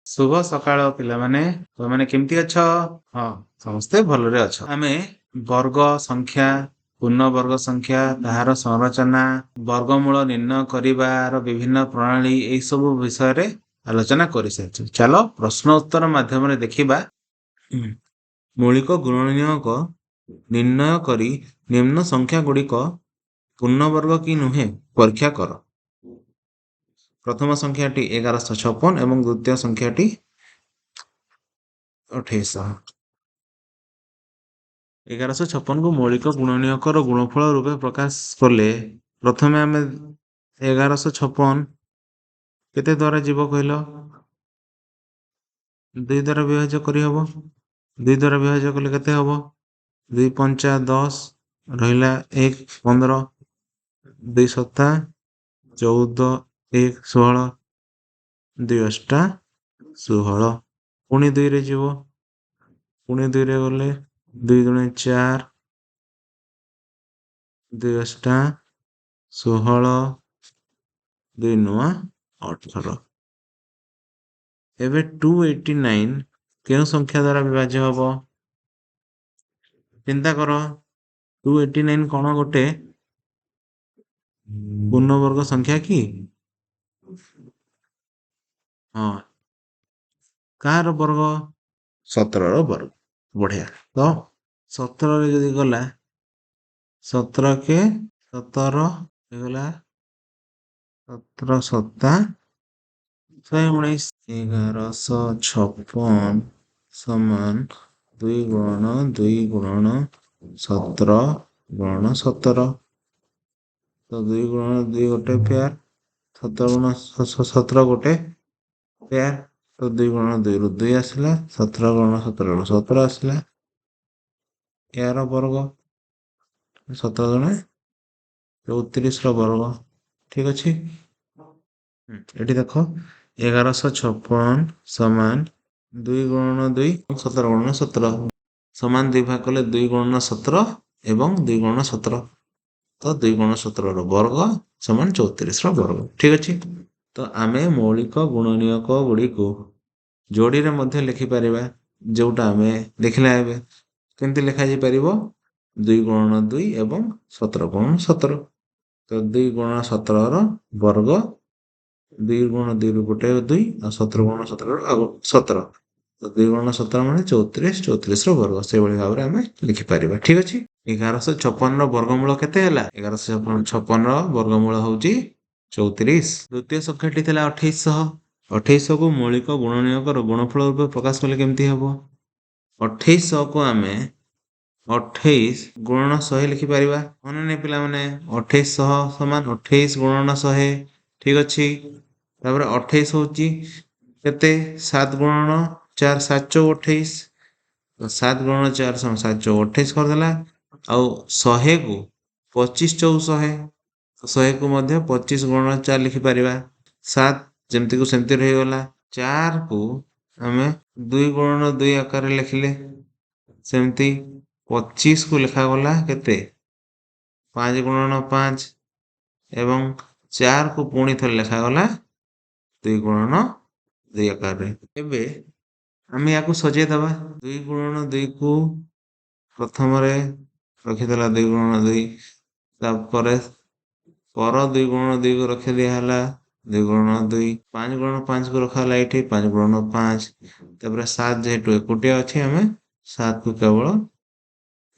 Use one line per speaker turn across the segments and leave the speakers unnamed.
शुभ सकाळ पिलामाने तमें केमती अछ? हाँ समस्ते भलरे अछ। आमे वर्ग संख्या पूर्ण वर्ग संख्या ताहार संरचना वर्गमूल निर्णय करिवार विभिन्न प्रणाली एई सब विषय रे आलोचना करि सारिछु। चलो प्रश्न उत्तर माध्यम रे देखिबा। मौलिक गुणनीयक निर्णय करी निम्न संख्या गुड़िक पूर्ण वर्ग कि नुहे परीक्षा कर। प्रथम संख्याटी 1156 एवं द्वितीय संख्याटी 2800। 1156 को मौलिक गुणनीयकर गुणफल रूपे प्रकाश कले प्रथमे आमे 1156 केते द्वारा जीव कहल 2 द्वारा विभाज्य करी हबो। 2 द्वारा विभाज्य कले केते हबो 2 पंचा 10 रहिला 1 15 2 सत्ता 14 1 16 2 अष्टा 16 पुणी 2 रे जीव पुणी 2 रे गले 2 दुणे 4 2 अष्टा 16 2 नुआ 18। एबे 289 केउ संख्या द्वारा विभाज्य हबो चिंता करो 289 कोन गोटे पूर्ण वर्ग संख्या की? हाँ कार वर्ग 17 रो वर्ग बढ़िया। तो 17 रे जदी गला 17 के 17 गला 17 सत्ता 119 1156 समान 2 गुणन 2 गुणन 17 गुणन 17 तो 2 गुणन 2 गोटे पेयर 17 गुणन 17 गोटे पेयर तो 2 गुणन 2 रु 2 आसला 17 गुणन 17 रु 17 आसला यार वर्ग 17 गुणे 34 रो वर्ग ठीक अछि। एटी देखो 1156 समान 2 गुणन 2 17 गुणन 17 समान 2 भाग कले 2 गुणन 17 एवं 2 गुणन 17 तो 2 गुणन 17 रो वर्ग समान 34 रो वर्ग ठीक अछि। तो आमे मौलिक गुणनीयक गुडी को जोड़ी रे मध्य लिखि परिबा जोटा आमे देखला हेबे केमति लिखा जाई परिबो 2 गुणन 2 एवं 17 गुणन 17 तो 2 गुणन 17 रो वर्ग 2 गुणन 2 रु गोटे 2 और 17 गुणन 17 रो 17 तो 2 गुणन 17 माने 34 34 रो वर्ग से बळी भाबरे आमे लिखि परिबा ठीक अछि। 1156 रो वर्गमूल केते हला 1156 रो वर्गमूल होउची 34। द्वितीय संख्याटी थिला 2800 2800 को मौलिक गुणनीयकर गुणफल रूपे प्रकाश कले केमति हबो 2800 को आमे 28 गुणन 100 लिखि परिबा मने नै पिला माने 2800 समान 28 गुणन 100 ठीक अछि। तापर 28 होउची केते 7 गुणन 4 728 तो 7 गुणन 4 सम 728 कर देला आ 100 को 25 400 100 को मध्य 25 गुणन 4 लिखि परिबा 7 जेमति को सेमति रहि गला 4 को हमें 2 गुणन 2 आकार लिखले सेमति 25 को लिखा गला केते 5 गुणन 5 एवं 4 को पुणी थले लिखा गला 2 गुणन 2 आकार रे। एबे हम याको सजे दबा 2 गुणन 2 को प्रथम रे रखि देला 2 गुणन 2 तापर पर 2 गुणन 2 को रखि दिया हला 2 गुणन 2 5 गुणन 5 को रखा हला एठी 5 गुणन 5 तापर 7 जेहेतु एकुटिया अछि हमें 7 को केवल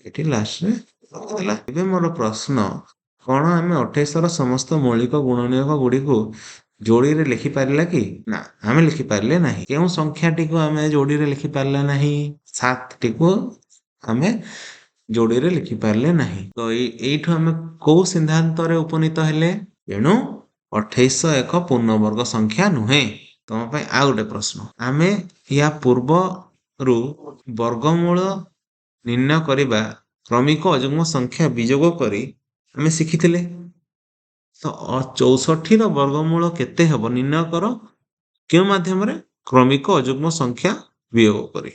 एठी लास्ट रे रखि देला। एबे मोर प्रश्न कोन हमें 2800 रो समस्त मौलिक गुणनीयक गुडी को जोड़ी रे लिखि पारिला कि ना हमें लिखि पारले नाही केउ संख्याटी को हमें जोड़ी रे लिखि पारला नाही 7 टी को हमें जोड़ी रे लिखि पारले नाही तो एठु हमें को सिद्धांत रे उपनीत हेले एणु 2800 एक पूर्ण वर्ग संख्या नुहे। तम पय आ गोटे प्रश्न आमे या पूर्व रु वर्गमूल निर्णय करिबा क्रमिक अयुग्म संख्या वियोग करी हमें शिखिथिले तो 64 रो वर्गमूल केते हबो निर्णय करो केउ माध्यम रे क्रमिक अयुग्म संख्या वियोग करी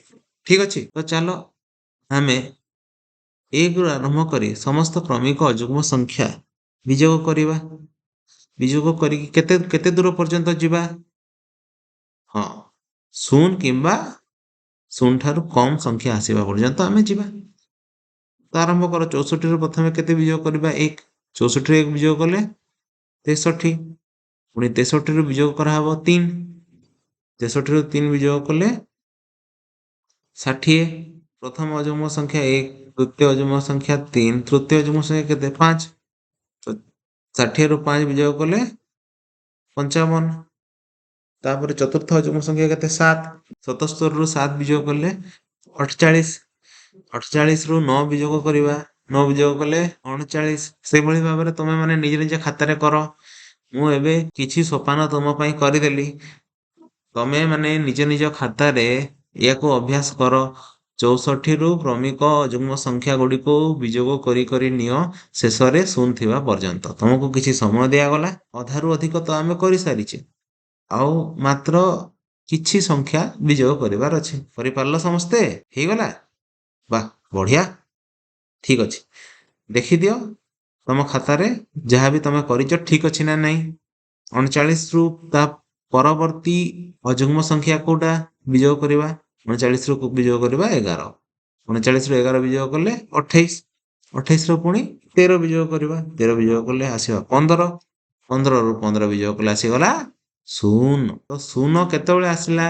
ठीक अछि। तो चलो हमें एक रु आरंभ करी समस्त क्रमिक अयुग्म संख्या वियोग करिबा वियोग करी केते केते दूर पर्यंत जिबा हाँ ଶୂନ କିମ୍ବା ଶୂନ ଠାରୁ କମ୍ ସଂଖ୍ୟା ଆସିବା ପର୍ଯ୍ୟନ୍ତ ଆମେ ଯିବା। ତ ଆରମ୍ଭ କର। 64ରୁ ପ୍ରଥମେ କେତେ ବିଯୋଗ କରିବା? 1। 64ରେ 1 ବିଯୋଗ କଲେ 63। ପୁଣି 63ରୁ ବିଯୋଗ କରାହବ 3। 63ରୁ 3 ବିଯୋଗ କଲେ 60। ପ୍ରଥମ ଅଯୁଗ୍ମ ସଂଖ୍ୟା 1, ଦ୍ୱିତୀୟ ଅଯୁଗ୍ମ ସଂଖ୍ୟା 3, ତୃତୀୟ ଅଯୁଗ୍ମ ସଂଖ୍ୟା କେତେ? 5। ତ 60ରୁ 5 ବିଯୋଗ କଲେ 55। ତାପରେ ଚତୁର୍ଥ ଅଯୁଗ୍ମ ସଂଖ୍ୟା କେତେ? 7। 77ରୁ 7 ବିଯୋଗ କଲେ 48। 48ରୁ 9 ବିଯୋଗ କରିବା। 9 ବିଯୋଗ କଲେ 39। ସେଇଭଳି ଭାବରେ ତମେ ମାନେ ନିଜ ନିଜ ଖାତାରେ କର। ମୁଁ ଏବେ କିଛି ସୋପାନ ତମ ପାଇଁ କରିଦେଲି। ତମେ ମାନେ ନିଜ ନିଜ ଖାତାରେ ଏହାକୁ ଅଭ୍ୟାସ କର। 64ରୁ କ୍ରମିକ ଅଯୁଗ୍ମ ସଂଖ୍ୟା ଗୁଡ଼ିକୁ ବିଯୋଗ କରି କରି ନିଅ ଶେଷରେ ଶୂନ ଥିବା ପର୍ଯ୍ୟନ୍ତ। ତମକୁ କିଛି ସମୟ ଦିଆଗଲା। ଅଧାରୁ ଅଧିକ ତ ଆମେ କରିସାରିଛେ। ଆଉ ମାତ୍ର କିଛି ସଂଖ୍ୟା ବିଯୋଗ କରିବାର ଅଛି। କରିପାରିଲ ସମସ୍ତେ? ହେଇଗଲା? ବାଃ, ବଢ଼ିଆ। ଠିକ୍ ଅଛି। ଦେଖିଦିଅ ତମ ଖାତାରେ ଯାହା ବି ତମେ କରିଛ ଠିକ୍ ଅଛି ନା ନାହିଁ। 39ରୁ ତା ପରବର୍ତ୍ତୀ ଅଯୁଗ୍ମ ସଂଖ୍ୟା କୋଉଟା ବିଯୋଗ କରିବା? 39ରୁ ବିଯୋଗ କରିବା 11। 39ରୁ 11 ବିଯୋଗ କଲେ 28। 28ରୁ ପୁଣି 13 ବିଯୋଗ କରିବା। 13 ବିଯୋଗ କଲେ ଆସିବ 15। 15ରୁ 15 ବିଯୋଗ କଲେ ଆସିଗଲା 0। ତ 0 କେତେବେଳେ ଆସିଲା?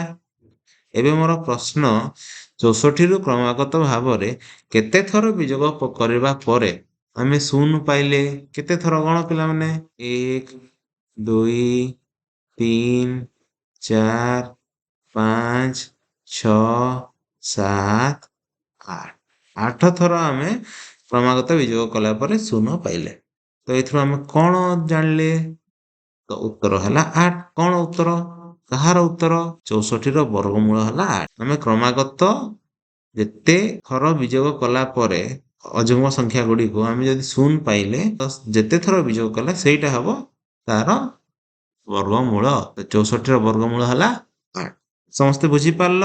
ଏବେ ମୋର ପ୍ରଶ୍ନ, 64ରୁ କ୍ରମାଗତ ଭାବରେ କେତେ ଥର ବିଯୋଗ କରିବା ପରେ ଆମେ 0 ପାଇଲେ? କେତେ ଥର ଗଣ ପିଲାମାନେ? 1, 2, 3, 4, 5, 6, 7, 8। 8 ଥର ଆମେ କ୍ରମାଗତ ବିଯୋଗ କଲା ପରେ 0 ପାଇଲେ। ତ ଏଥିରୁ ଆମେ କଣ ଜାଣିଲେ? ତ ଉତ୍ତର ହେଲା 8। କଣ ଉତ୍ତର? କାହାର ଉତ୍ତର? 64ର ବର୍ଗମୂଳ ହେଲା 8। ଆମେ କ୍ରମାଗତ ଯେତେ ଥର ବିଯୋଗ କଲା ପରେ ଅଯୁଗ୍ମ ସଂଖ୍ୟା ଗୁଡ଼ିକୁ ଆମେ ଯଦି 0 ପାଇଲେ ତ ଯେତେ ଥର ବିଯୋଗ କଲେ ସେଇଟା ହବ ତାର ବର୍ଗମୂଳ। ତ 64ର ବର୍ଗମୂଳ ହେଲା 8। ସମସ୍ତେ ବୁଝିପାରିଲ?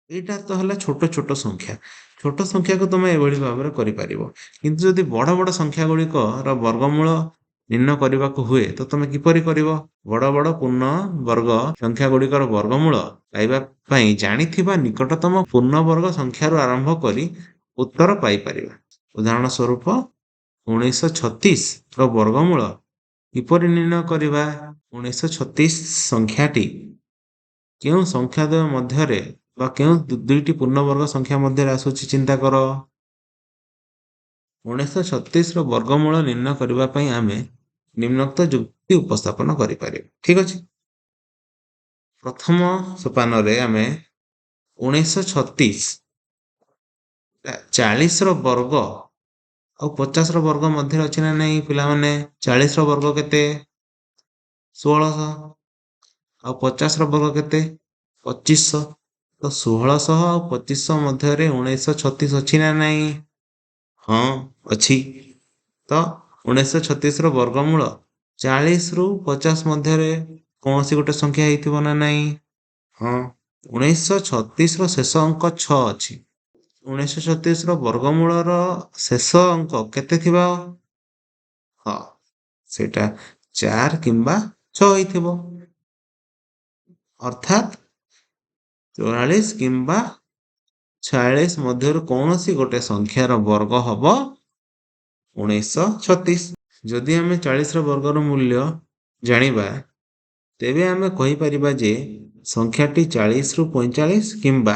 ଏଇଟା ତ ହେଲା ଛୋଟ ଛୋଟ ସଂଖ୍ୟା। ଛୋଟ ସଂଖ୍ୟାକୁ ତମେ ଏଭଳି ଭାବରେ କରିପାରିବ। କିନ୍ତୁ ଯଦି ବଡ଼ ବଡ଼ ସଂଖ୍ୟା ଗୁଡ଼ିକର ବର୍ଗମୂଳ ନିର୍ଣ୍ଣୟ କରିବାକୁ ହୁଏ ତ ତମେ କିପରି କରିବ? ବଡ଼ ବଡ଼ ପୂର୍ଣ୍ଣ ବର୍ଗ ସଂଖ୍ୟା ଗୁଡ଼ିକର ବର୍ଗମୂଳ ପାଇବା ପାଇଁ ଜାଣିଥିବା ନିକଟତମ ପୂର୍ଣ୍ଣବର୍ଗ ସଂଖ୍ୟାରୁ ଆରମ୍ଭ କରି ଉତ୍ତର ପାଇପାରିବା। ଉଦାହରଣ ସ୍ୱରୂପ 1936ର ବର୍ଗମୂଳ କିପରି ନିର୍ଣ୍ଣୟ କରିବା? 1936 ସଂଖ୍ୟାଟି କେଉଁ ସଂଖ୍ୟାଦ୍ୱୟ ମଧ୍ୟରେ ବା କେଉଁ ଦୁଇଟି ପୂର୍ଣ୍ଣବର୍ଗ ସଂଖ୍ୟା ମଧ୍ୟରେ ଆସୁଛି ଚିନ୍ତା କର। 1936ର ବର୍ଗମୂଳ ନିର୍ଣ୍ଣୟ କରିବା ପାଇଁ ଆମେ ନିମ୍ନୋକ୍ତ ଯୁକ୍ତି ଉପସ୍ଥାପନ କରିପାରିବା। ଠିକ୍ ଅଛି। ପ୍ରଥମ ସୋପାନରେ ଆମେ 1936 40ର ବର୍ଗ ଆଉ 50ର ବର୍ଗ ମଧ୍ୟରେ ଅଛି ନା ନାହିଁ ପିଲାମାନେ? 40ର ବର୍ଗ କେତେ? 1600। ଆଉ 50ର ବର୍ଗ କେତେ? 2500। ତ 1600 ଆଉ 2500 ମଧ୍ୟରେ 1936 ଅଛି ନା ନାହିଁ? ହଁ, ଅଛି। ତ 1936ର ବର୍ଗମୂଳ 40ରୁ 50 ମଧ୍ୟରେ କୌଣସି ଗୋଟେ ସଂଖ୍ୟା ହେଇଥିବ ନା ନାହିଁ? ହଁ, 1936ର ଶେଷ ଅଙ୍କ 6 ଅଛି। 1936ର ବର୍ଗମୂଳର ଶେଷ ଅଙ୍କ କେତେ ଥିବ? ହଁ, ସେଇଟା 4 କିମ୍ବା 6 ହେଇଥିବ। ଅର୍ଥାତ୍ 44 କିମ୍ବା 46 ମଧ୍ୟରୁ କୌଣସି ଗୋଟେ ସଂଖ୍ୟାର ବର୍ଗ ହବ 1936। ଯଦି ଆମେ 40ର ବର୍ଗର ମୂଲ୍ୟ ଜାଣିବା ତେବେ ଆମେ କହିପାରିବା ଯେ ସଂଖ୍ୟାଟି 40ରୁ 45 କିମ୍ବା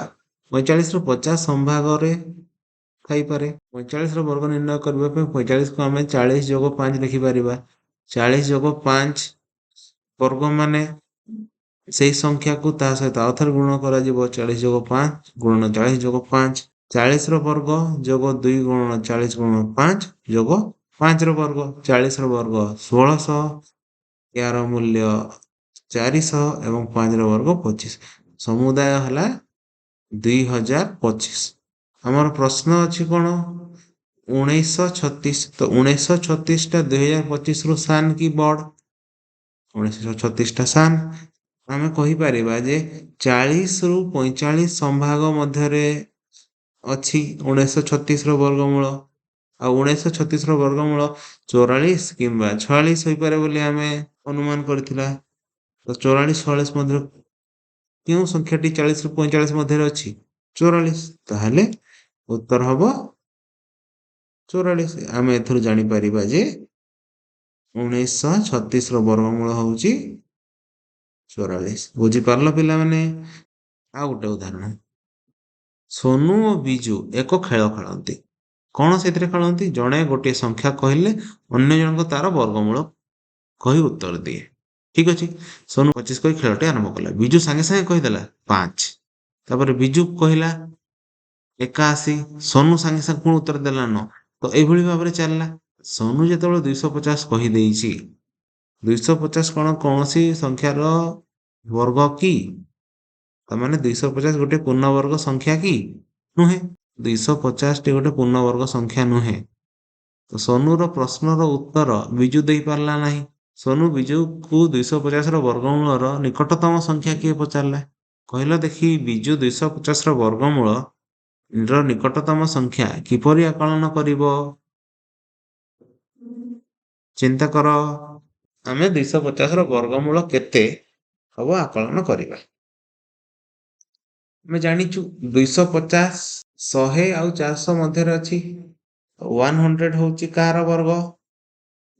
45ରୁ 50 ସମ୍ଭାଗରେ ଥାଇପାରେ। 45ର ବର୍ଗ ନିର୍ଣ୍ଣୟ କରିବା ପାଇଁ 45କୁ ଆମେ 40 ଯୋଗ 5 ଲେଖିପାରିବା। 40 ଯୋଗ 5 ବର୍ଗ ମାନେ ସେଇ ସଂଖ୍ୟାକୁ ତା ସହିତ ଆଉଥରେ ଗୁଣନ କରାଯିବ। 40 ଯୋଗ 5 ଗୁଣନ 40 ଯୋଗ 5। 40ର ବର୍ଗ ଯୋଗ 2 ଗୁଣନ 40 ଗୁଣନ 5 ଯୋଗ 5ର ବର୍ଗ। 40ର ବର୍ଗ 1600, ଏହାର ମୂଲ୍ୟ 400 ଏବଂ 5ର ବର୍ଗ 25। ସମୁଦାୟ ହେଲା 2025। ଆମର ପ୍ରଶ୍ନ ଅଛି କଣ? 1936। ତ 1936ଟା 2025ରୁ ସାନ କି ବଡ଼? 1936ଟା ସାନ। ଆମେ କହିପାରିବା ଯେ 40ରୁ 45 ସମ୍ଭାଗ ମଧ୍ୟରେ ଅଛି 1936ର ବର୍ଗମୂଳ। ଆଉ 1936ର ବର୍ଗମୂଳ 44 କିମ୍ବା 46 ହୋଇପାରେ ବୋଲି ଆମେ ଅନୁମାନ କରିଥିଲା। ତ 44 ମଧ୍ୟରେ କେଉଁ ସଂଖ୍ୟାଟି 40 ରୁ 45 ମଧ୍ୟରେ ଅଛି? 44। ତାହେଲେ ଉତ୍ତର ହବ 44। ଆମେ ଏଥିରୁ ଜାଣିପାରିବା ଯେ 1936 ର ବର୍ଗମୂଳ ହଉଛି 44। ବୁଝିପାରିଲ ପିଲାମାନେ? ଆଉ ଗୋଟେ ଉଦାହରଣ, ସୋନୁ ଓ ବିଜୁ ଏକ ଖେଳ ଖେଳନ୍ତି। କଣ ସେଥିରେ ଖେଳନ୍ତି? ଜଣେ ଗୋଟିଏ ସଂଖ୍ୟା କହିଲେ ଅନ୍ୟ ଜଣଙ୍କ ତାର ବର୍ଗମୂଳ କହି ଉତ୍ତର ଦିଏ। ଠିକ ଅଛି, ସୋନୁ 25 କହି ଖେଳଟି ଆରମ୍ଭ କଲା। ବିଜୁ ସାଙ୍ଗେ ସାଙ୍ଗେ କହିଦେଲା 5। ତାପରେ ବିଜୁ କହିଲା 81। ସୋନୁ ସାଙ୍ଗେ ସାଙ୍ଗେ ପୁଣି ଉତ୍ତର ଦେଲା 9। ତ ଏଇଭଳି ଭାବରେ ଚାଲିଲା। ସୋନୁ ଯେତେବେଳେ 250 କହିଦେଇଛି, 250 କଣ କୌଣସି ସଂଖ୍ୟାର ବର୍ଗ କି? ତାମାନେ 250 ଗୋଟେ ପୂର୍ଣ୍ଣବର୍ଗ ସଂଖ୍ୟା କି? ନୁହେଁ। 250 ଟି ଗୋଟେ ପୂର୍ଣ୍ଣବର୍ଗ ସଂଖ୍ୟା ନୁହେଁ। ତ ସୋନୁର ପ୍ରଶ୍ନର ଉତ୍ତର ବିଜୁ ଦେଇପାରିଲା ନାହିଁ। ସୋନୁ ବିଜୁକୁ 250ର ବର୍ଗମୂଳର ନିକଟତମ ସଂଖ୍ୟା କିଏ ପଚାରିଲା? କହିଲ ଦେଖି, ବିଜୁ 250ର ବର୍ଗମୂଳର ନିକଟତମ ସଂଖ୍ୟା କିପରି ଆକଳନ କରିବ? ଚିନ୍ତା କର। ଆମେ 250ର ବର୍ଗମୂଳ କେତେ ହବ ଆକଳନ କରିବା। ଆମେ ଜାଣିଛୁ 250 100 ଆଉ 400 ମଧ୍ୟରେ ଅଛି। 100 ହଉଛି କାହାର ବର୍ଗ?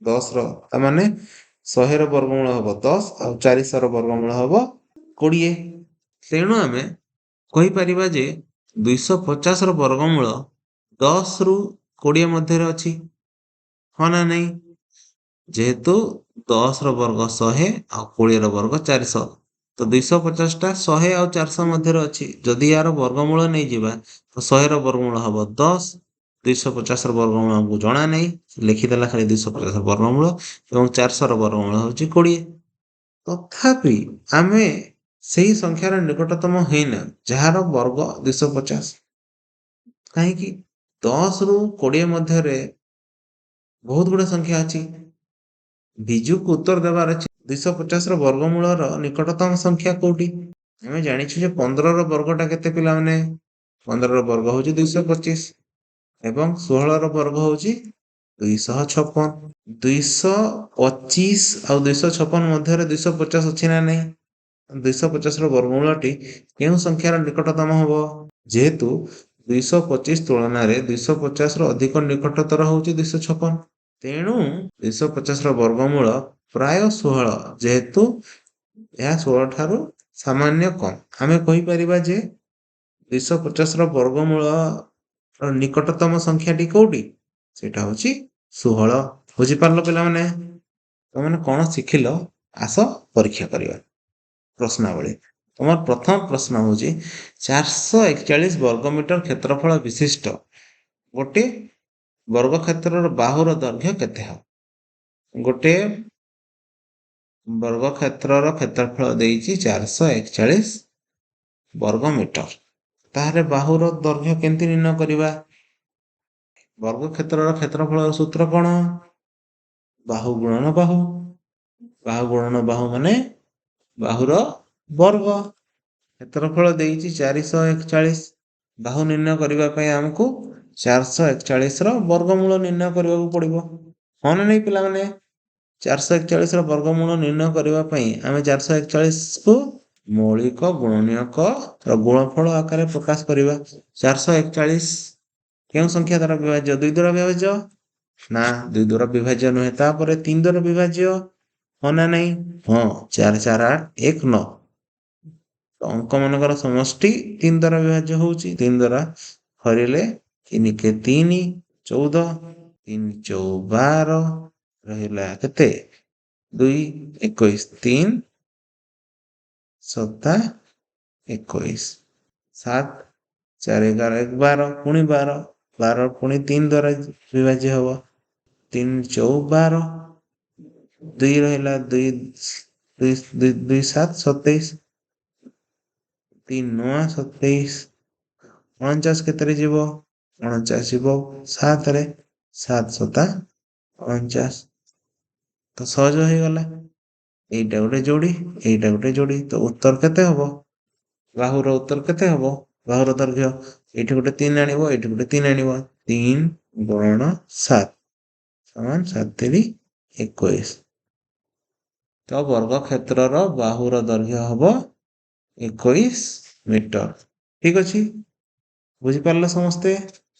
10ର। ତାମାନେ 100ର ବର୍ଗମୂଳ ହବ 10 ଆଉ 400ର ବର୍ଗମୂଳ ହବ 20। ତେଣୁ ଆମେ କହିପାରିବା ଯେ 250ର ବର୍ଗମୂଳ 10 ରୁ 20 ମଧ୍ୟରେ ଅଛି। ହଁ ନା ନାହିଁ? ଯେହେତୁ 10ର ବର୍ଗ 100 ଆଉ 20ର ବର୍ଗ 400, ତ 250ଟା 100 ଆଉ 400 ମଧ୍ୟରେ ଅଛି। ଯଦି ୟାର ବର୍ଗମୂଳ ନେଇଯିବା ତ 100ର ବର୍ଗମୂଳ ହବ 10, 250ର ବର୍ଗମୂଳ ଆମକୁ ଜଣା ନାହିଁ, ଲେଖିଦେଲା ଖାଲି 250ର ବର୍ଗମୂଳ, ଏବଂ 400ର ବର୍ଗମୂଳ ହଉଛି 20। ତଥାପି ଆମେ ସେହି ସଂଖ୍ୟାର ନିକଟତମ ହେଇନା ଯାହାର ବର୍ଗ 250। କାହିଁକି? 10ରୁ 20 ମଧ୍ୟରେ ବହୁତ ଗୁଡେ ସଂଖ୍ୟା ଅଛି। ବିଜୁକୁ ଉତ୍ତର ଦେବାର ଅଛି 250ର ବର୍ଗମୂଳର ନିକଟତମ ସଂଖ୍ୟା କୋଉଠି? ଆମେ ଜାଣିଛୁ ଯେ 15ର ବର୍ଗଟା କେତେ ପିଲାମାନେ? 15ର ବର୍ଗ ହଉଛି 225 ଏବଂ 16ର ବର୍ଗ ହଉଛି 256। 225 ଆଉ 256 ମଧ୍ୟରେ 250 ଅଛି ନା ନାହିଁ? 250ର ବର୍ଗମୂଳଟି କେଉଁ ସଂଖ୍ୟାର ନିକଟତମ ହବ? ଯେହେତୁ 225 ତୁଳନାରେ 250ର ଅଧିକ ନିକଟତର ହଉଛି 256, ତେଣୁ 250ର ବର୍ଗମୂଳ ପ୍ରାୟ 16, ଯେହେତୁ ଏହା 16 ଠାରୁ ସାମାନ୍ୟ କମ୍। ଆମେ କହିପାରିବା ଯେ 250ର ବର୍ଗମୂଳର ନିକଟତମ ସଂଖ୍ୟାଟି କୋଉଠି? ସେଇଟା ହଉଛି 16। ବୁଝିପାରିଲ ପିଲାମାନେ? ତମାନେ କଣ ଶିଖିଲ? ଆସ ପରୀକ୍ଷା କରିବା। ପ୍ରଶ୍ନାବଳୀ। তোমার প্রথম প্রশ্ন হচ্ছে 441 বর্গমিଟর ক্ষেত্রফল বিশিষ্ট গোটে বর্গক্ষেত্রর বাহুর দৈর্ঘ্য কেতে হবে? গোটে বর্গক্ষেত্রর ক্ষেত্রফল ଦେଇଛି 441 ବର୍ଗମିଟର। ତାହେଲେ ବାହୁର ଦୈର୍ଘ୍ୟ କେମିତି ନିର୍ଣ୍ଣୟ କରିବା? ବର୍ଗକ୍ଷେତ୍ରର କ୍ଷେତ୍ରଫଳର ସୂତ୍ର କଣ? ବାହୁ ଗୁଣନ ବାହୁ। ବାହୁ ଗୁଣନ ବାହୁ ମାନେ ବାହୁର ବର୍ଗ। କ୍ଷେତ୍ରଫଳ ଦେଇଛି 441। ବାହୁ ନିର୍ଣ୍ଣୟ କରିବା ପାଇଁ ଆମକୁ 441ର ବର୍ଗମୂଳ ନିର୍ଣ୍ଣୟ କରିବାକୁ ପଡିବ। ହଁ ନା ନାହିଁ ପିଲାମାନେ? 441ର ବର୍ଗମୂଳ ନିର୍ଣ୍ଣୟ କରିବା ପାଇଁ ଆମେ 441କୁ ମୌଳିକ ଗୁଣନୀୟକର ଗୁଣଫଳ ଆକାରରେ ପ୍ରକାଶ କରିବା। 441 କେଉଁ ସଂଖ୍ୟା ଦ୍ୱାରା ବିଭାଜ୍ୟ? 2 ଦ୍ୱାରା ବିଭାଜ୍ୟ? ନା, 2 ଦ୍ୱାରା ବିଭାଜ୍ୟ ନୁହେଁ। ତାପରେ 3 ଦ୍ୱାରା ବିଭାଜ୍ୟ? ହଁ ନା ନାହିଁ? ହଁ, 4 4 8 1 9। ଅଙ୍କ ମାନଙ୍କର ସମଷ୍ଟି 3 ଦ୍ୱାରା ବିଭାଜ୍ୟ ହଉଛି। 3 ଦ୍ୱାରା ହରିଲେ 3 କେ 3 14, 3 ଚଉ 12 ରହିଲା କେତେ? 2 21, 3 7 21, 7 4 11 12, ପୁଣି 12, 12 ପୁଣି 3 ଦ୍ୱାରା ବିଭାଜ୍ୟ ହବ। 3 ଚଉ 12, 2 ରହିଲା 2 2 7 27, 3 9 27, 49 କେତେରେ ଯିବ? 49 ଯିବ 7ରେ, 7 7 49। ତ ସହଜ ହେଇଗଲା। এইটা ଗୋଟେ ଯୋଡ଼ି, এইଟା ଗୋଟେ ଯୋଡ଼ି। ତ ଉତ୍ତର କେତେ ହବ? ବାହୁର ଉତ୍ତର କେତେ ହବ? ବାହୁର ଦୈର୍ଘ୍ୟ ଏଇଠି ଗୋଟେ 3 ଆଣିବ, ଏଇଠି ଗୋଟେ 3 ଆଣିବ। 3 ଗୁଣନ 7 ସମାନ 7 3 21। ତ ବର୍ଗ କ୍ଷେତ୍ରର ବାହୁର ଦୈର୍ଘ୍ୟ ହବ 21 ମିଟର। ଠିକ ଅଛି, ବୁଝିପାରିଲ ସମସ୍ତେ?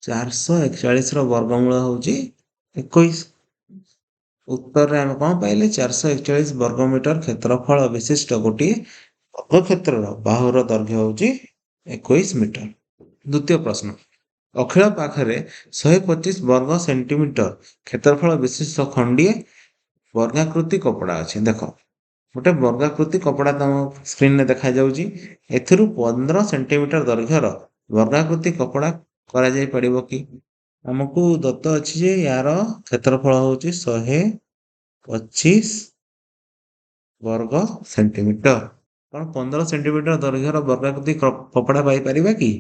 441 ର ବର୍ଗମୂଳ ହଉଛି 21। ଉତ୍ତରରେ ଆମେ କଣ ପାଇଲେ? 441 ବର୍ଗ ମିଟର କ୍ଷେତ୍ରଫଳ ବିଶିଷ୍ଟ ଗୋଟିଏ ବର୍ଗକ୍ଷେତ୍ରର ବାହୁର ଦୈର୍ଘ୍ୟ ହଉଛି 21 ମିଟର। ଦ୍ୱିତୀୟ ପ୍ରଶ୍ନ, ଅଖିଳ ପାଖରେ 125 ବର୍ଗ ସେଣ୍ଟିମିଟର କ୍ଷେତ୍ରଫଳ ବିଶିଷ୍ଟ ଖଣ୍ଡିଏ ବର୍ଗାକୃତି କପଡ଼ା ଅଛି। ଦେଖ, ଗୋଟେ ବର୍ଗାକୃତି କପଡ଼ା ତମ ସ୍କ୍ରିନରେ ଦେଖାଯାଉଛି। ଏଥିରୁ 15 ସେଣ୍ଟିମିଟର ଦୈର୍ଘ୍ୟର ବର୍ଗାକୃତି କପଡ଼ା କରାଯାଇ ପାରିବ କି? ଆମକୁ ଦତ୍ତ ଅଛି ଯେ ୟାର କ୍ଷେତ୍ରଫଳ ହଉଛି 125 ବର୍ଗ ସେଣ୍ଟିମିଟର। କଣ 15 ସେଣ୍ଟିମିଟର ଦୈର୍ଘ୍ୟର ବର୍ଗାକୃତି କପଡ଼ା ପାଇପାରିବା କି?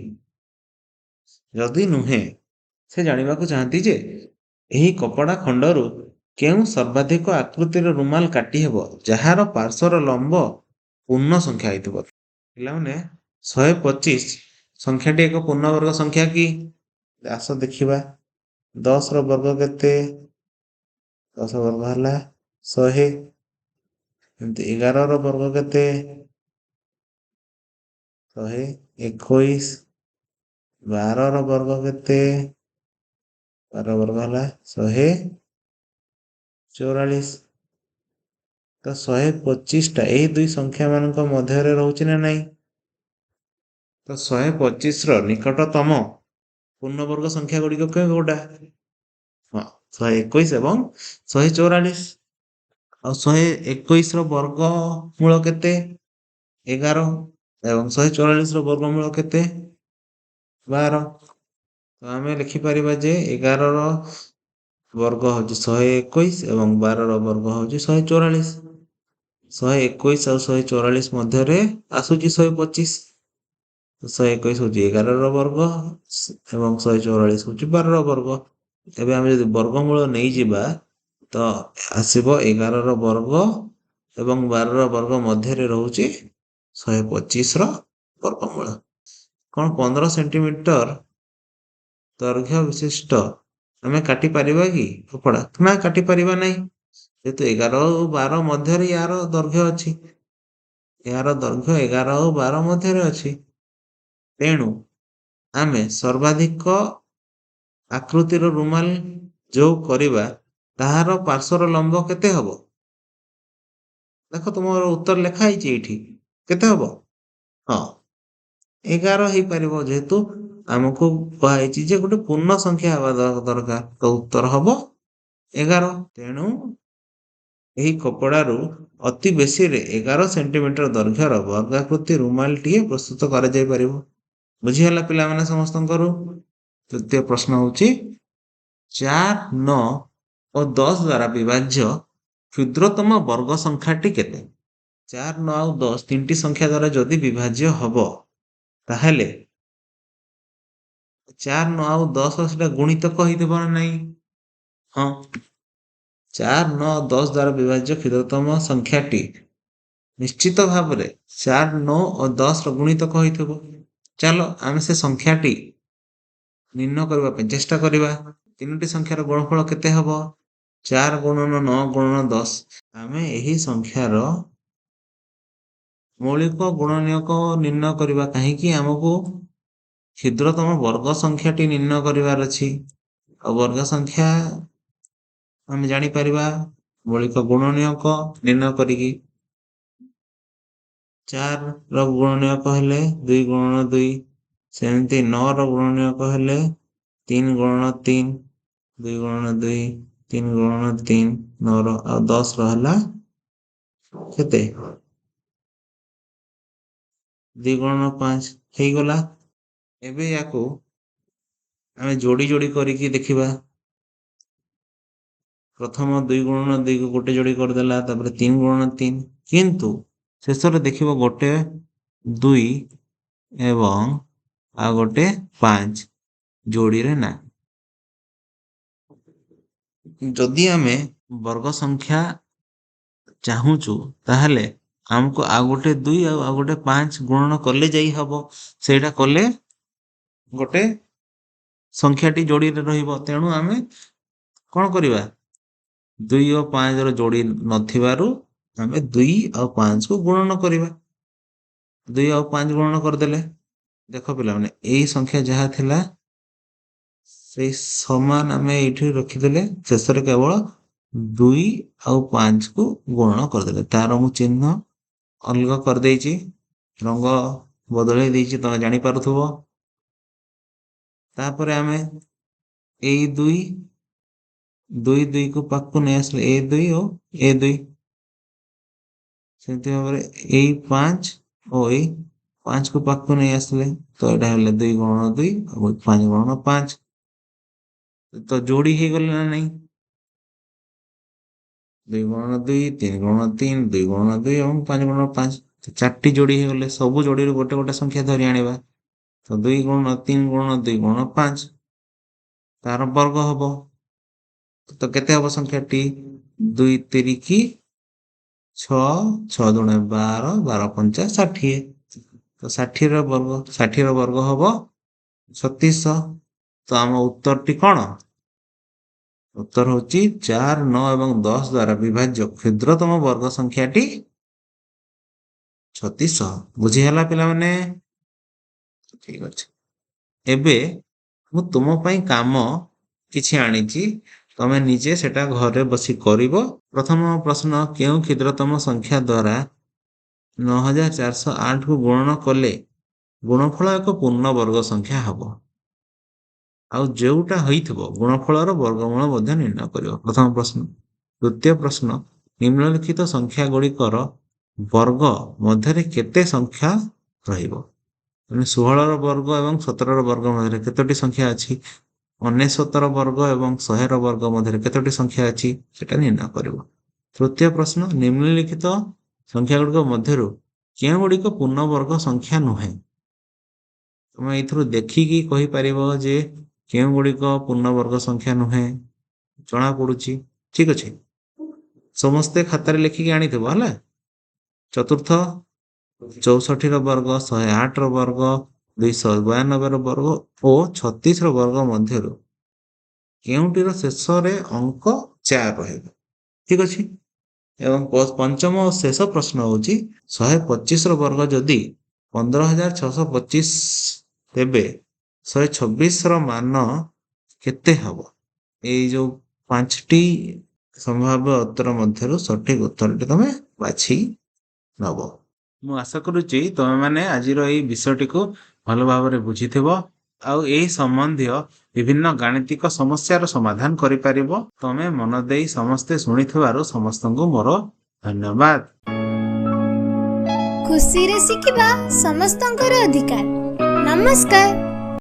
ଯଦି ନୁହେଁ, ସେ ଜାଣିବାକୁ ଚାହାନ୍ତି ଯେ ଏହି କପଡ଼ା ଖଣ୍ଡରୁ କେଉଁ ସର୍ବାଧିକ ଆକୃତିର ରୁମାଲ କାଟି ହେବ ଯାହାର ପାର୍ଶ୍ୱର ଲମ୍ବ ପୂର୍ଣ୍ଣ ସଂଖ୍ୟା ହେଇଥିବ। ପିଲାମାନେ, 125 ସଂଖ୍ୟାଟି ଏକ ପୂର୍ଣ୍ଣବର୍ଗ ସଂଖ୍ୟା କି? ଆସ ଦେଖିବା। 10 ର ବର୍ଗ କେତେ? 10 ବର୍ଗ ହେଲା 100। ଏମିତି 11 ର ବର୍ଗ କେତେ? 121। 12 ର ବର୍ଗ କେତେ? 12 ବର୍ଗ ହେଲା 144। ତ 125ଟା ଏହି ଦୁଇ ସଂଖ୍ୟା ମାନଙ୍କ ମଧ୍ୟରେ ରହୁଛି ନା ନାହିଁ? ତ 125ର ନିକଟତମ ପୂର୍ଣ୍ଣବର୍ଗ ସଂଖ୍ୟା ଗୁଡ଼ିକ କେଉଁଟା? ହଁ, 121 ଏବଂ 144। ଆଉ 121ର ବର୍ଗମୂଳ କେତେ? 11 ଏବଂ 144ର ବର୍ଗମୂଳ କେତେ? 12। ତ ଆମେ ଲେଖିପାରିବା ଯେ 11ର ବର୍ଗ ହଉଛି 121 ଏବଂ 12ର ବର୍ଗ ହଉଛି 144। 121 ଆଉ 144 ମଧ୍ୟରେ ଆସୁଛି 125। 121 ହଉଛି 11ର ବର୍ଗ ଏବଂ 144 ହଉଛି 12ର ବର୍ଗ। ଏବେ ଆମେ ଯଦି ବର୍ଗମୂଳ ନେଇଯିବା ତ ଆସିବ 11ର ବର୍ଗ ଏବଂ 12ର ବର୍ଗ ମଧ୍ୟରେ ରହୁଛି 125ର ବର୍ଗମୂଳ। କଣ 15 ସେଣ୍ଟିମିଟର ଦୈର୍ଘ୍ୟ ବିଶିଷ୍ଟ ଆମେ କାଟି ପାରିବା କି କପଡ଼ା? ନା, କାଟି ପାରିବା ନାହିଁ। ଯେହେତୁ 11 ଓ 12 ମଧ୍ୟରେ ୟାର ଦୈର୍ଘ୍ୟ ଅଛି। ଏହାର ଦୈର୍ଘ୍ୟ 11 ଓ 12 ମଧ୍ୟରେ ଅଛି। ତେଣୁ ଆମେ ସର୍ବାଧିକ ଆକୃତିର ରୁମାଲ ଯୋଉ କରିବା ତାହାର ପାର୍ଶ୍ୱର ଲମ୍ବ କେତେ ହବ? ଦେଖ, ତୁମର ଉତ୍ତର ଲେଖା ହେଇଛି ଏଇଠି। କେତେ ହବ? ହଁ, 11 ହେଇପାରିବ, ଯେହେତୁ ଆମକୁ କୁହାଯାଇଛି ଯେ ଗୋଟେ ପୂର୍ଣ୍ଣ ସଂଖ୍ୟା ହେବା ଦରକାର। ତ ଉତ୍ତର ହବ 11। ତେଣୁ ଏହି କପଡ଼ାରୁ ଅତି ବେଶୀରେ 11 ସେଣ୍ଟିମିଟର ଦୈର୍ଘ୍ୟର ବର୍ଗାକୃତି ରୁମାଲଟିଏ ପ୍ରସ୍ତୁତ କରାଯାଇ ପାରିବ। ବୁଝିଗଲା ପିଲାମାନେ ସମସ୍ତଙ୍କର? ତୃତୀୟ ପ୍ରଶ୍ନ ହଉଛି 4, 9 ଓ 10 ଦ୍ୱାରା ବିଭାଜ୍ୟ କ୍ଷୁଦ୍ରତମ ବର୍ଗ ସଂଖ୍ୟାଟି କେତେ? 4, 9 ଆଉ 10 ତିନିଟି ସଂଖ୍ୟା ଦ୍ୱାରା ଯଦି ବିଭାଜ୍ୟ ହବ ତାହେଲେ 4, 9 ଆଉ 10 ସେଟା ଗୁଣିତକ ହେଇଥିବ ନା ନାହିଁ? ହଁ, 4, 9, 10 ଦ୍ୱାରା ବିଭାଜ୍ୟ କ୍ଷୁଦ୍ରତମ ସଂଖ୍ୟାଟି ନିଶ୍ଚିତ ଭାବରେ 4, 9 ଓ 10ର ଗୁଣିତକ ହୋଇଥିବ। ଚାଲ ଆମେ ସେ ସଂଖ୍ୟାଟି ନିର୍ଣ୍ଣୟ କରିବା ପାଇଁ ଚେଷ୍ଟା କରିବା। ତିନୋଟି ସଂଖ୍ୟାର ଗୁଣଫଳ କେତେ ହବ? 4 ଗୁଣନ 9 ଗୁଣନ 10। ଆମେ ଏହି ସଂଖ୍ୟାର ମୌଳିକ ଗୁଣନୀୟକ ନିର୍ଣ୍ଣୟ କରିବା। କାହିଁକି? ଆମକୁ କ୍ଷୁଦ୍ରତମ ବର୍ଗ ସଂଖ୍ୟାଟି ନିର୍ଣ୍ଣୟ କରିବାର ଅଛି। ଆଉ ବର୍ଗ ସଂଖ୍ୟା ଆମେ ଜାଣିପାରିବା ମୌଳିକ ଗୁଣନୀୟକ ନିର୍ଣ୍ଣୟ କରିକି। 4ର ଗୁଣନୀୟକ ହେଲେ 2 ଗୁଣନ 2। ସେମିତି 9ର ଗୁଣନୀୟକ ହେଲେ 3 ଗୁଣନ 3, 2 ଗୁଣନ 2, 3 ଗୁଣନ 3 9ର। ଆଉ 10ର ହେଲା କେତେ? 2 ଗୁଣନ 5 ହେଇଗଲା। ଏବେ ୟାକୁ ଆମେ ଯୋଡ଼ି ଯୋଡ଼ି କରିକି ଦେଖିବା। ପ୍ରଥମ 2 ଗୁଣନ 2କୁ ଗୋଟେ ଯୋଡ଼ି କରିଦେଲା, ତାପରେ 3 ଗୁଣନ 3, କିନ୍ତୁ ଶେଷରେ ଦେଖିବ ଗୋଟେ 2 ଏବଂ ଆଉ ଗୋଟେ 5 ଯୋଡ଼ିରେ ନା। ଯଦି ଆମେ ବର୍ଗ ସଂଖ୍ୟା ଚାହୁଁଛୁ ତାହେଲେ ଆମକୁ ଆଉ ଗୋଟେ 2 ଆଉ ଗୋଟେ 5 ଗୁଣନ କଲେ ଯାଇ ହବ। ସେଇଟା କଲେ ଗୋଟେ ସଂଖ୍ୟାଟି ଯୋଡ଼ିରେ ରହିବ। ତେଣୁ ଆମେ କଣ କରିବା? 2 ଓ 5ର ଯୋଡ଼ି ନଥିବାରୁ आमे 2 ଆଉ 5 को गुणन करिबा 2 ଆଉ 5 गुणन करदेले देखो पिला माने एई संख्या जहा थिला से समान आमे एठी रखिदेले शेषरे केवल 2 ଆଉ 5 को गुणन करदेले तार मु चिन्ह अलग कर देइची रंग बदलै देइची तमे जानि पारुथबो तापरे आमे एई 2 को पाकु नै आसले ए2 और ए2 सेमति भाबरे एई 5 और एई 5 को पाकु नै आसले तो एटा हले 2 गुणन 2 और 5 गुणन 5 तो जोड़ी हे गले ना नहीं 2 गुणन 2 3 गुणन 3 2 गुणन 2 और 5 गुणन 5 तो चारटी जोड़ी हे गले सब जोड़ी रो गोटे गोटे संख्या धरि आनिबा तो 2 गुणन 3 गुणन 2 गुणन 5 तार वर्ग हबो तो केते हबो संख्या टी 2 3 की 6 6 दुणे 12 12 5 60 तो 60 रो वर्ग हबो 3600 तो आम उत्तर टी कोन उत्तर होची 4 9 एवं 10 द्वारा विभाज्य क्षुद्रतम वर्ग संख्या टी 3600 बुझी हला पिला माने ठीक अछि एबे मु तुम पई काम किछि आनिची तमे निजे सेटा घरे बसी करिवो प्रथम प्रश्न केउ क्षुद्रतम संख्या द्वारा 9408 को गुणन कले गुणफल एक पूर्ण वर्ग संख्या हबो आउ जेउटा होइथबो गुणफलर वर्गमूल मध्ये निर्णय करिवो प्रथम प्रश्न द्वितीय प्रश्न निम्नलिखित संख्या गुड़िकर वर्ग मध्यरे केते संख्या रहिबो 16 रो वर्ग एवं 17 रो वर्ग मध्यरे केतोटी संख्या अछि 69 रो वर्ग एवं 100 रो वर्ग मध्यरे केतोटी संख्या अछि सेटा निर्णय करिवो तृतीय प्रश्न निम्नलिखित संख्या गुड़िक मध्यरु केउ गुड़िक पूर्ण वर्ग संख्या नुहे तुम एथरो देखिकी कहि परिबो जे केउ गुड़िक पूर्ण वर्ग संख्या नुहे जणा पडुची ठीक अछि समस्ते खातारे लिखिकी आनिथबो हला चतुर्थ 64 रो वर्ग 108 रो वर्ग 292 रो वर्ग और 36 रो वर्ग मध्यरु केउटिर शेष रे अंक 4 रहइबो ठीक अछि एवं पंचम और शेष प्रश्न होची 125 रो वर्ग जदी 15625 तेबे 126 रो मान केते हबो ए जो पांचटी संभाव्य उत्तर मध्यरु सठिक उत्तरटी तमे बाछि नबो मु आशा करूची तमे माने आजिर एई विषयटी को भलो भाबरे बुझिथिबो आउ एई संबंधी विभिन्न गाणितिक समस्यार समाधान करि परिबो तमे मन देई समस्ते सुनिथिबारो समस्तंगु मोर धन्यवाद
खुशी रे सिखिबा समस्तंकर अधिकार नमस्कार।